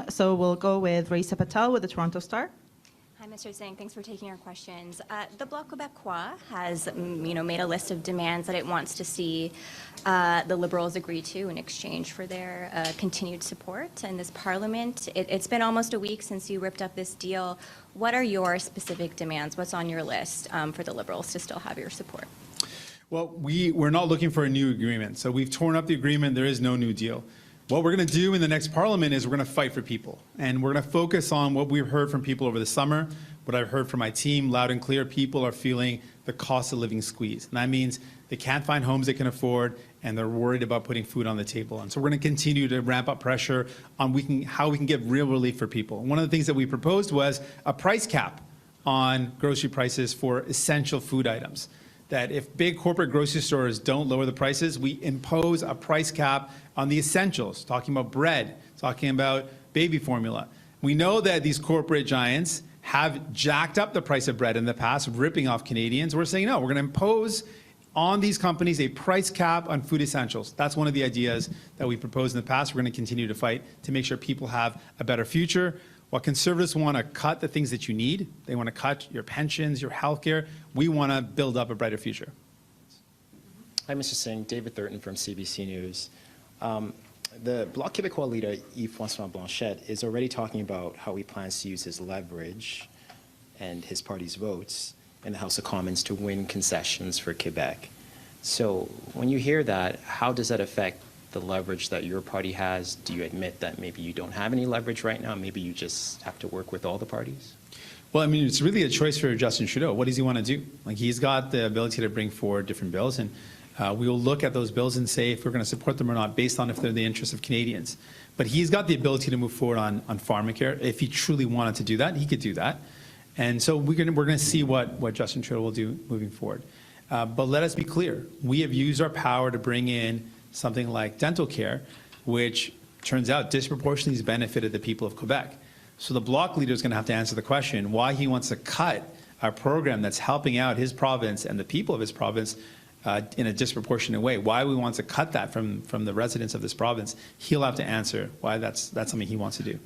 So we'll go with Raisa Patel with the Toronto Star. Hi, Mr. Singh. Thanks for taking our questions. The Bloc Quebecois has, made a list of demands that it wants to see the Liberals agree to in exchange for their continued support in this Parliament. It's been almost a week since you ripped up this deal. What are your specific demands? What's on your list for the Liberals to still have your support? Well, we're not looking for a new agreement. So we've torn up the agreement. There is no new deal. What we're going to do in the next Parliament is we're going to fight for people. And we're going to focus on what we've heard from people over the summer, what I've heard from my team, loud and clear. People are feeling the cost of living squeeze. And that means they can't find homes they can afford, and they're worried about putting food on the table. And so we're going to continue to ramp up pressure on how we can get real relief for people. One of the things that we proposed was a price cap on grocery prices for essential food items. That if big corporate grocery stores don't lower the prices, we impose a price cap on the essentials, talking about bread, talking about baby formula. We know that these corporate giants have jacked up the price of bread in the past, ripping off Canadians. We're saying, no, we're going to impose on these companies a price cap on food essentials. That's one of the ideas that we proposed in the past. We're going to continue to fight to make sure people have a better future. While Conservatives want to cut the things that you need, they want to cut your pensions, your health care, we want to build up a brighter future. Hi, Mr. Singh. David Thurton from CBC News. The Bloc Quebecois leader, Yves-François Blanchet, is already talking about how he plans to use his leverage and his party's votes in the House of Commons to win concessions for Quebec. So when you hear that, how does that affect the leverage that your party has? Do you admit that maybe you don't have any leverage right now? Maybe you just have to work with all the parties? Well, I mean, it's really a choice for Justin Trudeau. What does he want to do? Like, he's got the ability to bring forward different bills, and we will look at those bills and say if we're going to support them or not based on if they're in the interest of Canadians. But he's got the ability to move forward on pharmacare. If he truly wanted to do that, he could do that. And so we're going to see what Justin Trudeau will do moving forward. But let us be clear. We have used our power to bring in something like dental care, which turns out disproportionately has benefited the people of Quebec. So the Bloc leader is going to have to answer the question why he wants to cut our program that's helping out his province and the people of his province in a disproportionate way. Why we want to cut that from the residents of this province, he'll have to answer why that's something he wants to do.